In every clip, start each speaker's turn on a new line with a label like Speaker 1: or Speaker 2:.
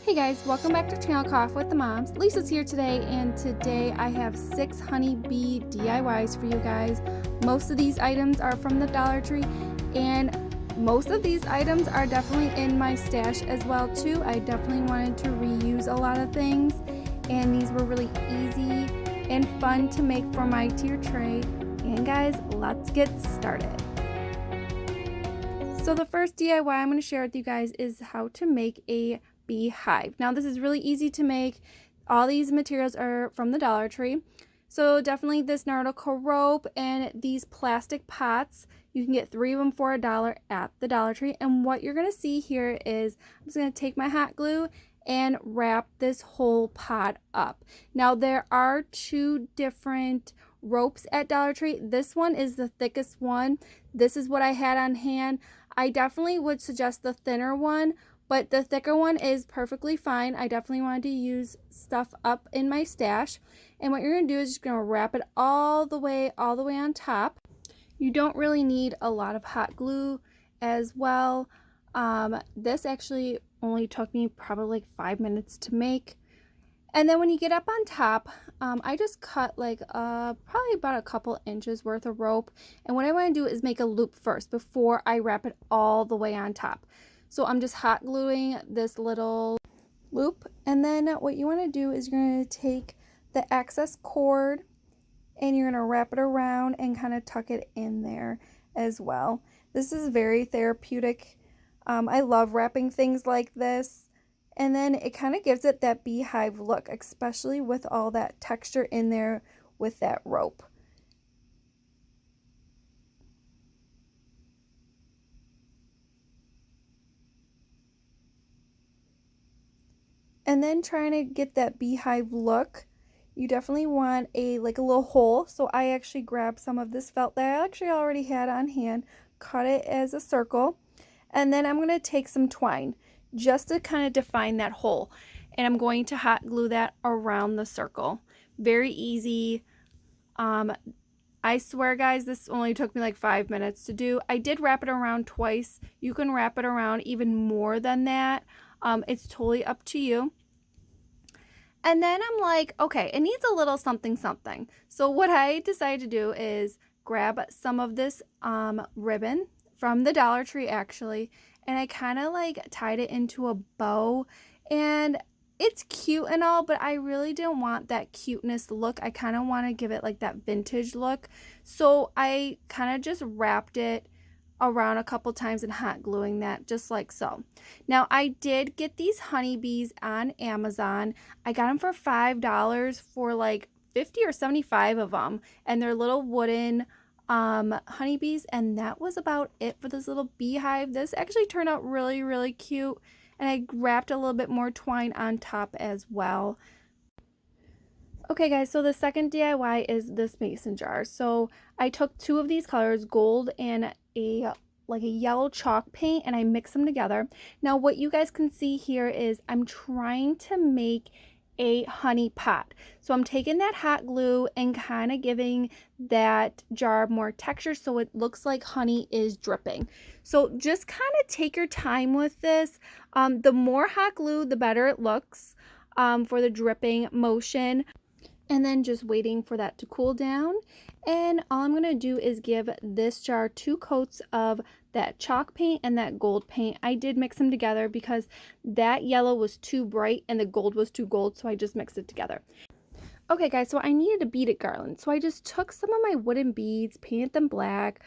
Speaker 1: Hey guys, welcome back to Channel Coffee with the Moms. Lisa's here today, and today I have 6 honeybee DIYs for you guys. Most of these items are from the Dollar Tree, and most of these items are definitely in my stash as well too. I definitely wanted to reuse a lot of things, and these were really easy and fun to make for my tier tray. And guys, let's get started. So the first DIY I'm going to share with you guys is how to make a beehive. Now this is really easy to make. All these materials are from the Dollar Tree. So definitely this nautical rope and these plastic pots. You can get 3 of them for $1 at the Dollar Tree. And what you're going to see here is I'm just going to take my hot glue and wrap this whole pot up. Now there are 2 different ropes at Dollar Tree. This one is the thickest one. This is what I had on hand. I definitely would suggest the thinner one, but the thicker one is perfectly fine. I definitely wanted to use stuff up in my stash. And what you're going to do is you're going to wrap it all the way on top. You don't really need a lot of hot glue as well. This actually only took me probably like 5 minutes to make. And then when you get up on top, I just cut like probably about a couple inches worth of rope. And what I want to do is make a loop first before I wrap it all the way on top. So I'm just hot gluing this little loop, and then what you want to do is you're going to take the excess cord and you're going to wrap it around and kind of tuck it in there as well. This is very therapeutic. I love wrapping things like this, and then it kind of gives it that beehive look, especially with all that texture in there with that rope. And then trying to get that beehive look, you definitely want a little hole. So I actually grabbed some of this felt that I actually already had on hand, cut it as a circle, and then I'm going to take some twine just to kind of define that hole. And I'm going to hot glue that around the circle. Very easy. I swear guys, this only took me like 5 minutes to do. I did wrap it around twice. You can wrap it around even more than that. It's totally up to you. And then I'm like, okay, it needs a little something something. So what I decided to do is grab some of this ribbon from the Dollar Tree actually, and I kind of like tied it into a bow. And it's cute and all, but I really didn't want that cuteness look. I kind of want to give it like that vintage look. So I kind of just wrapped it around a couple times and hot gluing that just like so. Now I did get these honeybees on Amazon. I got them for $5 for like 50 or 75 of them, and they're little wooden honeybees, and that was about it for this little beehive. This actually turned out really cute, and I wrapped a little bit more twine on top as well. Okay guys, so the second DIY is this mason jar. So I took 2 of these colors, gold and a yellow chalk paint, and I mixed them together. Now what you guys can see here is I'm trying to make a honey pot. So I'm taking that hot glue and kind of giving that jar more texture so it looks like honey is dripping. So just kind of take your time with this. The more hot glue, the better it looks for the dripping motion. And then just waiting for that to cool down. And all I'm going to do is give this jar 2 coats of that chalk paint and that gold paint. I did mix them together because that yellow was too bright and the gold was too gold, so I just mixed it together. Okay guys, so I needed a beaded garland. So I just took some of my wooden beads, painted them black,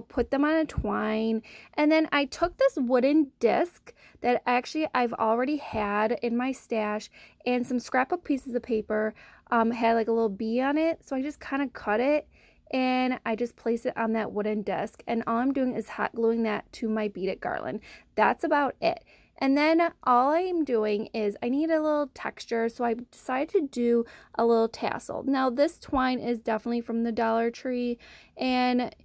Speaker 1: put them on a twine, and then I took this wooden disc that actually I've already had in my stash and some scrapbook pieces of paper, had like a little bee on it, so I just kind of cut it and I just place it on that wooden disc, and all I'm doing is hot gluing that to my beaded garland. That's about it. And then all I'm doing is I need a little texture, so I decided to do a little tassel. Now this twine is definitely from the Dollar Tree, and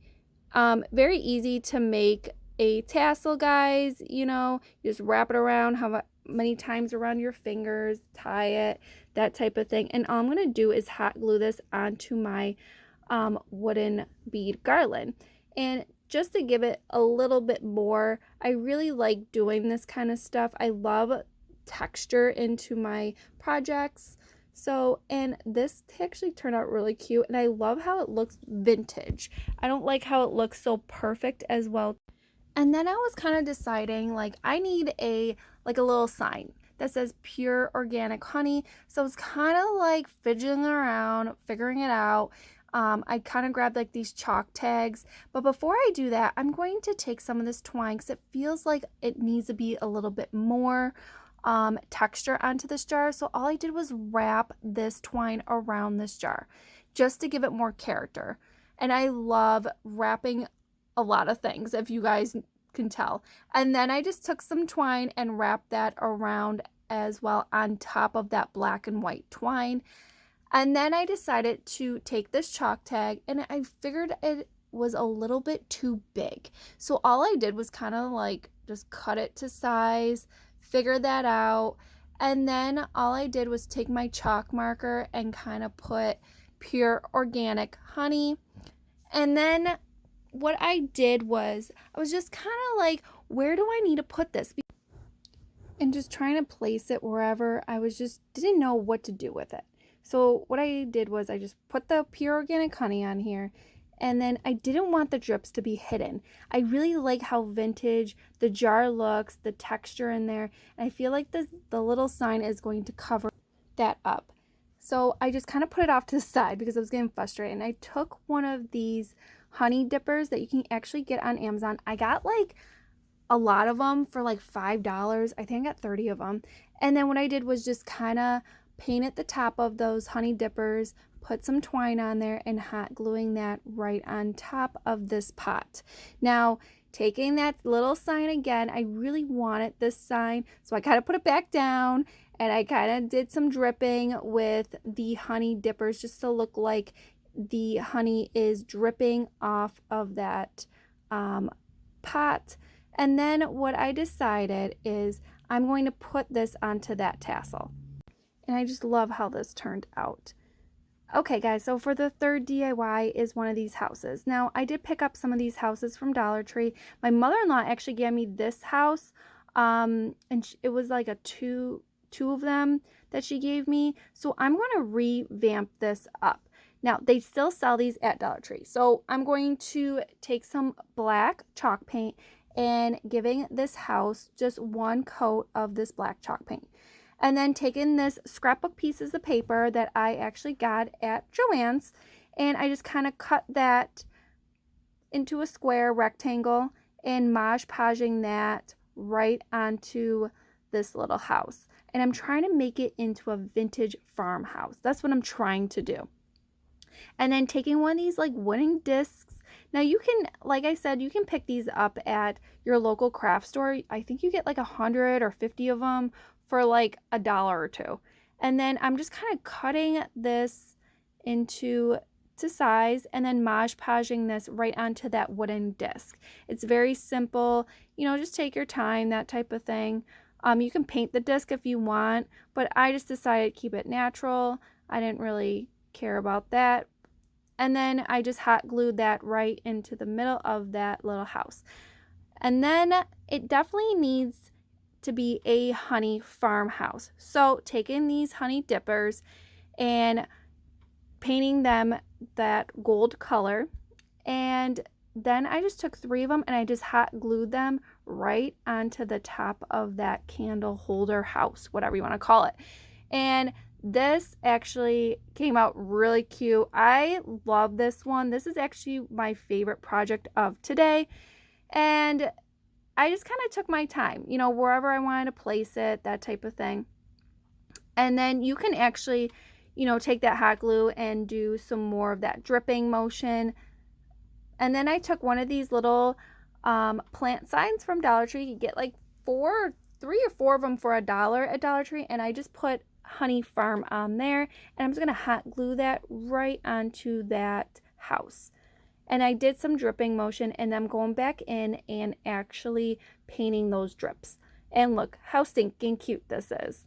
Speaker 1: very easy to make a tassel, guys. You just wrap it around how many times around your fingers, tie it, that type of thing. And all I'm going to do is hot glue this onto my wooden bead garland. And just to give it a little bit more, I really like doing this kind of stuff. I love texture into my projects. So, and this actually turned out really cute, and I love how it looks vintage. I don't like how it looks so perfect as well. And then I was kind of deciding, like, I need a little sign that says pure organic honey. So I was kind of like fidgeting around, figuring it out. I kind of grabbed like these chalk tags, but before I do that, I'm going to take some of this twine because it feels like it needs to be a little bit more texture onto this jar. So all I did was wrap this twine around this jar just to give it more character. And I love wrapping a lot of things, if you guys can tell. And then I just took some twine and wrapped that around as well on top of that black and white twine. And then I decided to take this chalk tag, and I figured it was a little bit too big. So all I did was kind of like just cut it to size, figure that out. And then all I did was take my chalk marker and kind of put pure organic honey. And then what I did was I was just kind of like, where do I need to put this? And just trying to place it wherever. I was just didn't know what to do with it. So what I did was I just put the pure organic honey on here, and then I didn't want the drips to be hidden. I really like how vintage the jar looks, the texture in there, and I feel like the little sign is going to cover that up. So I just kind of put it off to the side because I was getting frustrated, and I took one of these honey dippers that you can actually get on Amazon. I got like a lot of them for like $5. I think I got 30 of them. And then what I did was just kind of paint at the top of those honey dippers, put some twine on there, and hot gluing that right on top of this pot. Now, taking that little sign again, I really wanted this sign, so I kind of put it back down, and I kind of did some dripping with the honey dippers just to look like the honey is dripping off of that pot. And then what I decided is I'm going to put this onto that tassel. And I just love how this turned out. Okay guys, so for the third DIY is one of these houses. Now I did pick up some of these houses from Dollar Tree. My mother-in-law actually gave me this house, and it was like a two of them that she gave me. So I'm going to revamp this up. Now they still sell these at Dollar Tree. So I'm going to take some black chalk paint and giving this house just one coat of this black chalk paint. And then taking this scrapbook pieces of paper that I actually got at Joanne's, and I just kind of cut that into a square rectangle and Mod Podging that right onto this little house. And I'm trying to make it into a vintage farmhouse. That's what I'm trying to do. And then taking one of these like wooden discs. Now you can, like I said, you can pick these up at your local craft store. I think you get like 100 or 50 of them for like $1 or $2. And then I'm just kind of cutting this into size and then Mod Podging this right onto that wooden disc. It's very simple, you know, just take your time, that type of thing. You can paint the disc if you want, but I just decided to keep it natural. I didn't really care about that. And then I just hot glued that right into the middle of that little house. And then it definitely needs to be a honey farmhouse. So taking these honey dippers and painting them that gold color, and then I just took 3 of them and I just hot glued them right onto the top of that candle holder house, whatever you want to call it. And this actually came out really cute. I love this one. This is actually my favorite project of today. And I just kind of took my time, you know, wherever I wanted to place it, that type of thing. And then you can actually, you know, take that hot glue and do some more of that dripping motion. And then I took one of these little plant signs from Dollar Tree. You get like 3 or 4 of them for $1 at Dollar Tree. And I just put Honey Farm on there, and I'm just going to hot glue that right onto that house. And I did some dripping motion, and I'm going back in and actually painting those drips. And look how stinking cute this is.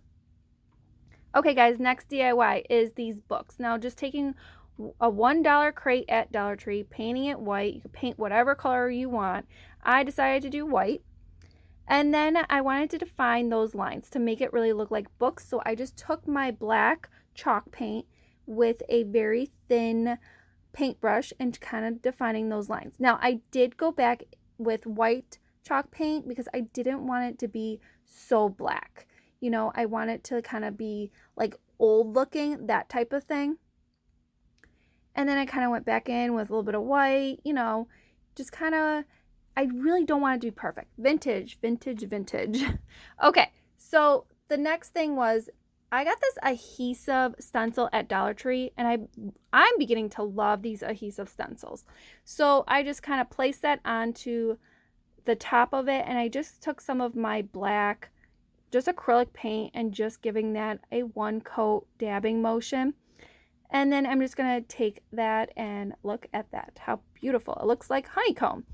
Speaker 1: Okay guys, next DIY is these books. Now just taking a $1 crate at Dollar Tree, painting it white. You can paint whatever color you want. I decided to do white. And then I wanted to define those lines to make it really look like books. So I just took my black chalk paint with a very thin paintbrush and kind of defining those lines. Now I did go back with white chalk paint because I didn't want it to be so black. You know, I want it to kind of be like old looking, that type of thing. And then I kind of went back in with a little bit of white, you know, just kind of, I really don't want it to be perfect. Vintage, vintage, vintage. Okay, so the next thing was I got this adhesive stencil at Dollar Tree, and I'm beginning to love these adhesive stencils. So I just kind of placed that onto the top of it, and I just took some of my black, just acrylic paint, and just giving that a one coat dabbing motion. And then I'm just going to take that and look at that. How beautiful. It looks like honeycomb.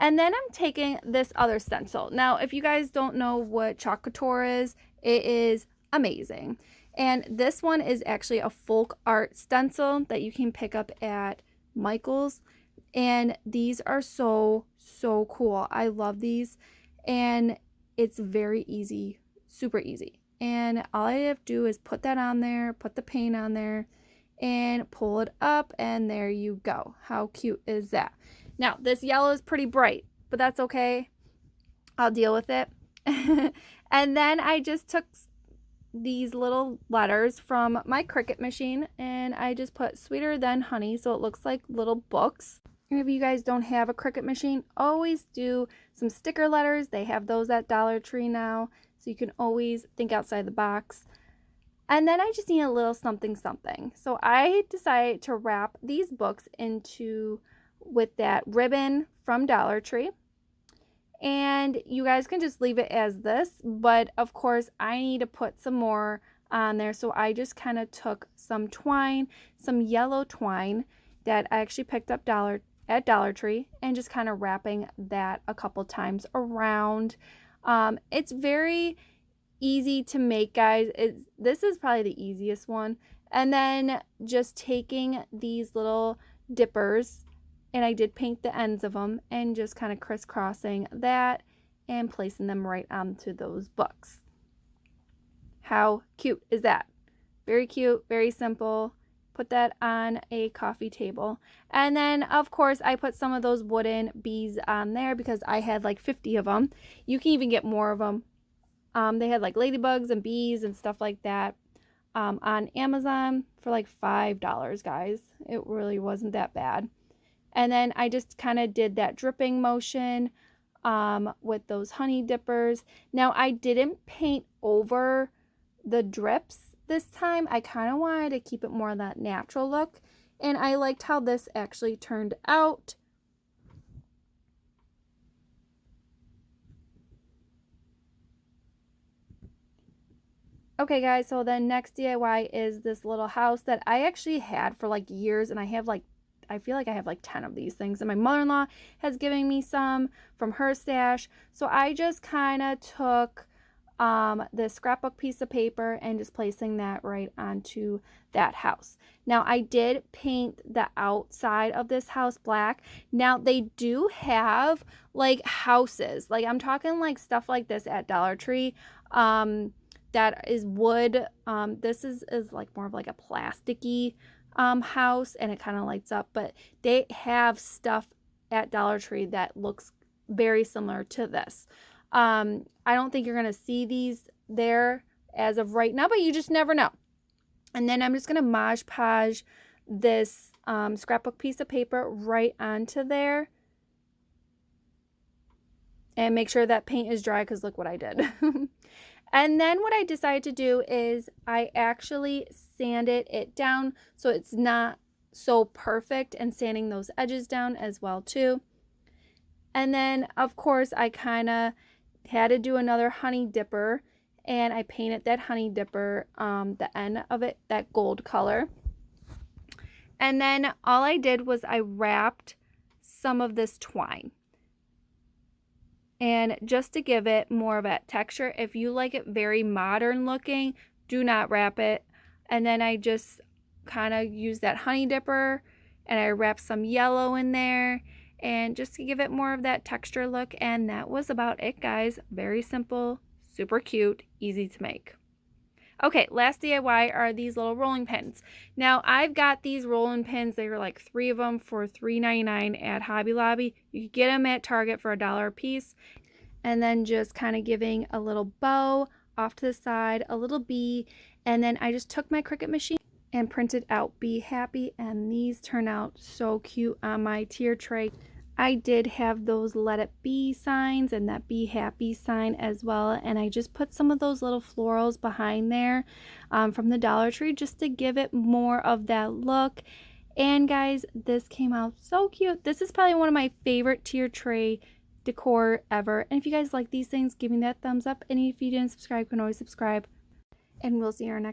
Speaker 1: And then I'm taking this other stencil. Now, if you guys don't know what Chalk Couture is, it is amazing. And this one is actually a folk art stencil that you can pick up at Michael's. And these are so, so cool. I love these. And it's very easy, super easy. And all I have to do is put that on there, put the paint on there, and pull it up, and there you go. How cute is that? Now, this yellow is pretty bright, but that's okay. I'll deal with it. And then I just took these little letters from my Cricut machine, and I just put sweeter than honey, so it looks like little books. And if you guys don't have a Cricut machine, always do some sticker letters. They have those at Dollar Tree now, so you can always think outside the box. And then I just need a little something something. So I decided to wrap these books with that ribbon from Dollar Tree. And you guys can just leave it as this, but of course I need to put some more on there. So I just kind of took some twine, some yellow twine that I actually picked up at Dollar Tree, and just kind of wrapping that a couple times around. It's very easy to make, guys. This is probably the easiest one. And then just taking these little dippers, and I did paint the ends of them, and just kind of crisscrossing that and placing them right onto those books. How cute is that? Very cute, very simple. Put that on a coffee table. And then, of course, I put some of those wooden bees on there because I had like 50 of them. You can even get more of them. They had like ladybugs and bees and stuff like that on Amazon for like $5, guys. It really wasn't that bad. And then I just kind of did that dripping motion with those honey dippers. Now, I didn't paint over the drips this time. I kind of wanted to keep it more of that natural look. And I liked how this actually turned out. Okay, guys, so the next DIY is this little house that I actually had for like years, and I feel like I have like 10 of these things, and my mother-in-law has given me some from her stash. So I just kind of took this scrapbook piece of paper and just placing that right onto that house. Now, I did paint the outside of this house black. Now, they do have like houses, like I'm talking like stuff like this at Dollar Tree, that is wood. This is like more of like a plasticky house, and it kind of lights up, but they have stuff at Dollar Tree that looks very similar to this. I don't think you're going to see these there as of right now, but you just never know. And then I'm just going to Mod Podge this scrapbook piece of paper right onto there. And make sure that paint is dry, because look what I did. And then what I decided to do is I actually sanded it down so it's not so perfect, and sanding those edges down as well too. And then, of course, I kind of had to do another honey dipper, and I painted that honey dipper, the end of it, that gold color. And then all I did was I wrapped some of this twine. And just to give it more of that texture, if you like it very modern looking, do not wrap it. And then I just kind of use that honey dipper, and I wrap some yellow in there, and just to give it more of that texture look. And that was about it, guys. Very simple, super cute, easy to make. Okay, last DIY are these little rolling pins. Now, I've got these rolling pins. They were like 3 of them for $3.99 at Hobby Lobby. You could get them at Target for $1 a piece. And then just kind of giving a little bow off to the side, a little bee, and then I just took my Cricut machine and printed out Be Happy, and these turn out so cute on my tier tray. I did have those Let It Be signs and that Be Happy sign as well, and I just put some of those little florals behind there from the Dollar Tree just to give it more of that look. And guys, this came out so cute. This is probably one of my favorite tier tray decor ever. And if you guys like these things, give me that thumbs up. And if you didn't subscribe, you can always subscribe. And we'll see you in our next